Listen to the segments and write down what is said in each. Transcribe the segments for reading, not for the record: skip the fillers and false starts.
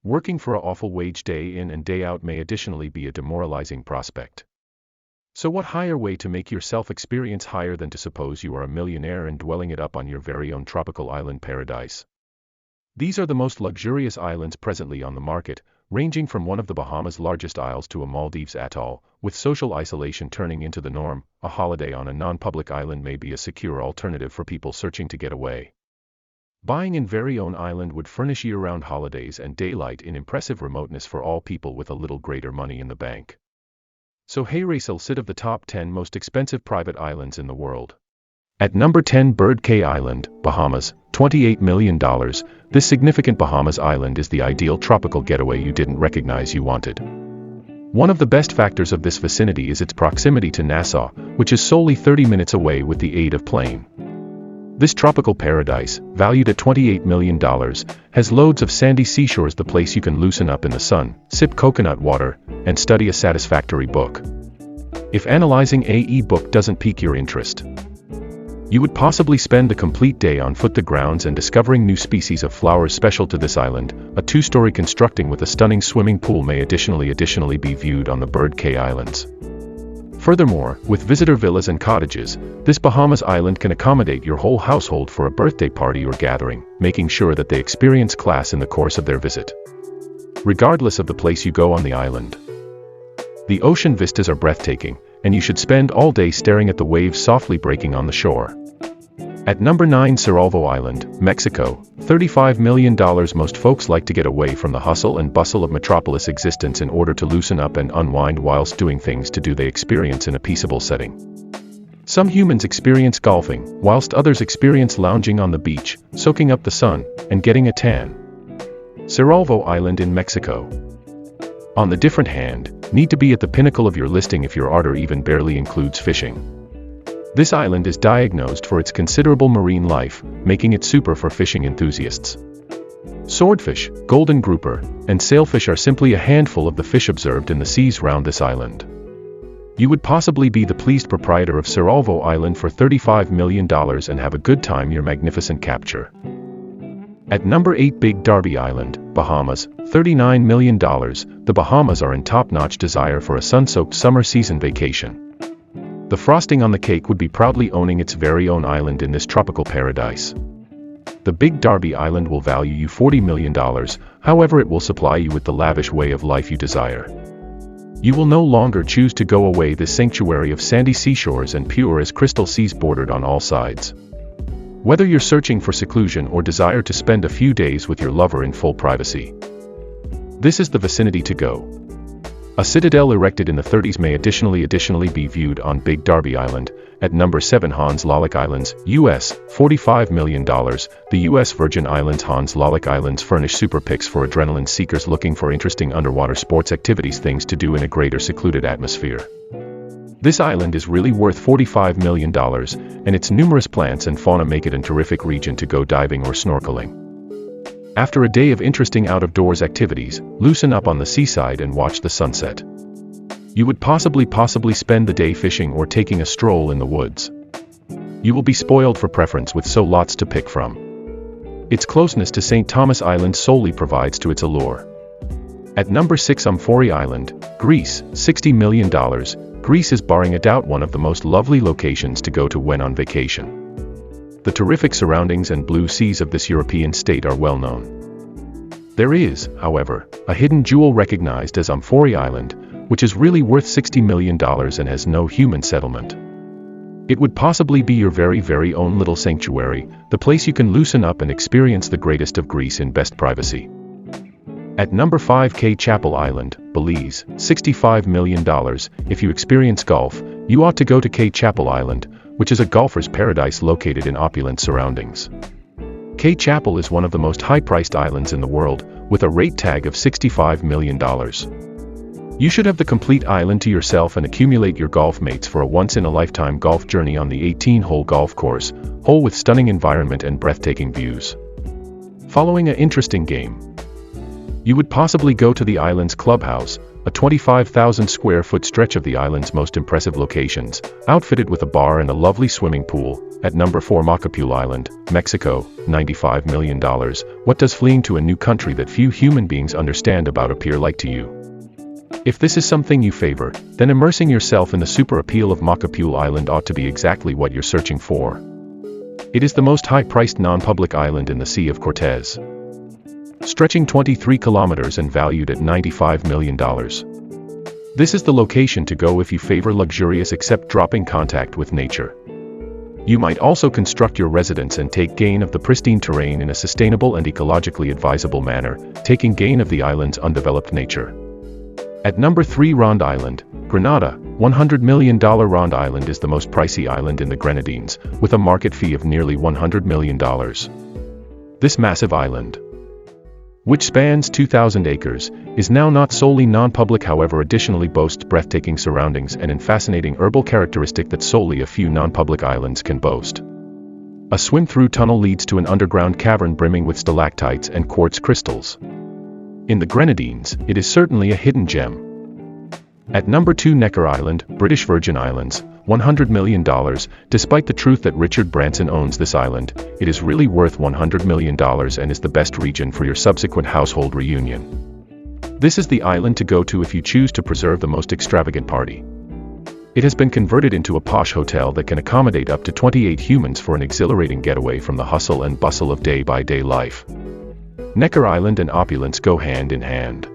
Working for a awful wage day in and day out may additionally be a demoralizing prospect. So what higher way to make your self-experience higher than to suppose you are a millionaire and dwelling it up on your very own tropical island paradise? These are the most luxurious islands presently on the market, ranging from one of the Bahamas' largest isles to a Maldives atoll, with social isolation turning into the norm. A holiday on a non-public island may be a secure alternative for people searching to get away. Buying in very own island would furnish year-round holidays and daylight in impressive remoteness for all people with a little greater money in the bank. So hey Racel, sit of the top 10 most expensive private islands in the world. At number 10, Bird Cay Island, Bahamas, $28 million. This significant Bahamas island is the ideal tropical getaway you didn't recognize you wanted. One of the best factors of this vicinity is its proximity to Nassau, which is solely 30 minutes away with the aid of plane. This tropical paradise, valued at $28 million, has loads of sandy seashores, the place you can loosen up in the sun, sip coconut water, and study a satisfactory book. If analyzing a e-book doesn't pique your interest, you would possibly spend the complete day on foot the grounds and discovering new species of flowers special to this island. A two-story constructing with a stunning swimming pool may additionally be viewed on the Bird Cay Islands. Furthermore, with visitor villas and cottages, this Bahamas island can accommodate your whole household for a birthday party or gathering, making sure that they experience class in the course of their visit. Regardless of the place you go on the island, the ocean vistas are breathtaking, and you should spend all day staring at the waves softly breaking on the shore. At number 9, Cerralvo Island, Mexico, $35 million. Most folks like to get away from the hustle and bustle of metropolis existence in order to loosen up and unwind whilst doing things they experience in a peaceable setting. Some humans experience golfing, whilst others experience lounging on the beach, soaking up the sun, and getting a tan. Cerralvo Island in Mexico, on the different hand, need to be at the pinnacle of your listing if your order even barely includes fishing. This island is diagnosed for its considerable marine life, making it super for fishing enthusiasts. Swordfish, golden grouper, and sailfish are simply a handful of the fish observed in the seas round this island. You would possibly be the pleased proprietor of Cerralvo Island for $35 million and have a good time your magnificent capture. At number 8, Big Darby Island, Bahamas, $39 million. The Bahamas are in top-notch desire for a sun-soaked summer season vacation. The frosting on the cake would be proudly owning its very own island in this tropical paradise. The Big Darby Island will value you $40 million, however it will supply you with the lavish way of life you desire. You will no longer choose to go away this sanctuary of sandy seashores and pure as crystal seas bordered on all sides. Whether you're searching for seclusion or desire to spend a few days with your lover in full privacy, this is the vicinity to go. A citadel erected in the 30s may additionally be viewed on Big Darby Island. At number 7, Hans Lollik Islands, US, $45 million. The US Virgin Islands Hans Lollik Islands furnish super picks for adrenaline seekers looking for interesting underwater sports activities, things to do in a greater secluded atmosphere. This island is really worth $45 million, and its numerous plants and fauna make it a terrific region to go diving or snorkeling. After a day of interesting out-of-doors activities, loosen up on the seaside and watch the sunset. You would possibly spend the day fishing or taking a stroll in the woods. You will be spoiled for preference with so lots to pick from. Its closeness to St. Thomas Island solely provides to its allure. At number 6, Amphori Island, Greece, $60 million. Greece is barring a doubt one of the most lovely locations to go to when on vacation. The terrific surroundings and blue seas of this European state are well known. There is, however, a hidden jewel recognized as Amphori Island, which is really worth $60 million and has no human settlement. It would possibly be your very own little sanctuary, the place you can loosen up and experience the greatest of Greece in best privacy. At number 5, Caye Chapel Island, Belize, $65 million. If you experience golf, you ought to go to Caye Chapel Island, which is a golfer's paradise located in opulent surroundings. Caye Chapel is one of the most high-priced islands in the world, with a rate tag of $65 million. You should have the complete island to yourself and accumulate your golf mates for a once-in-a-lifetime golf journey on the 18-hole golf course, hole with stunning environment and breathtaking views. Following an interesting game, you would possibly go to the island's clubhouse, a 25,000 square foot stretch of the island's most impressive locations, outfitted with a bar and a lovely swimming pool. At number 4, Macapul Island, Mexico, $95 million. What does fleeing to a new country that few human beings understand about appear like to you? If this is something you favor, then immersing yourself in the super appeal of Macapul Island ought to be exactly what you're searching for. It is the most high-priced non-public island in the Sea of Cortez, stretching 23 kilometers and valued at $95 million. This is the location to go if you favor luxurious except dropping contact with nature. You might also construct your residence and take gain of the pristine terrain in a sustainable and ecologically advisable manner, taking gain of the island's undeveloped nature. At number 3, Ronde Island, Grenada, $100 million. Ronde Island is the most pricey island in the Grenadines, with a market fee of nearly $100 million. This massive island, which spans 2,000 acres, is now not solely non-public, however additionally boasts breathtaking surroundings and a fascinating herbal characteristic that solely a few non-public islands can boast. A swim-through tunnel leads to an underground cavern brimming with stalactites and quartz crystals. In the Grenadines, it is certainly a hidden gem. At number 2, Necker Island, British Virgin Islands, $100 million. Despite the truth that Richard Branson owns this island, it is really worth $100 million and is the best region for your subsequent household reunion. This is the island to go to if you choose to preserve the most extravagant party. It has been converted into a posh hotel that can accommodate up to 28 humans for an exhilarating getaway from the hustle and bustle of day-by-day life. Necker Island and opulence go hand in hand,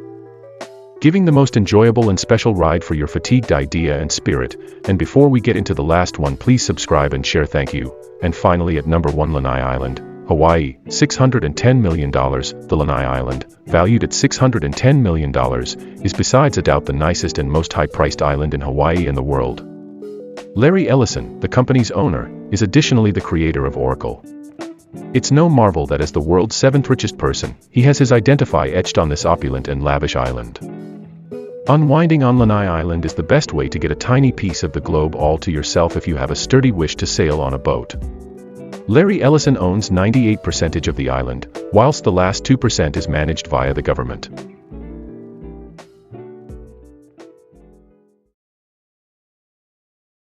giving the most enjoyable and special ride for your fatigued idea and spirit. And before we get into the last one, please subscribe and share. Thank you. And finally, at number 1, Lanai Island, Hawaii, $610 million. The Lanai Island, valued at $610 million, is besides a doubt the nicest and most high-priced island in Hawaii and the world. Larry Ellison, the company's owner, is additionally the creator of Oracle. It's no marvel that as the world's 7th richest person, he has his identity etched on this opulent and lavish island. Unwinding on Lanai Island is the best way to get a tiny piece of the globe all to yourself if you have a sturdy wish to sail on a boat. Larry Ellison owns 98% of the island, whilst the last 2% is managed via the government.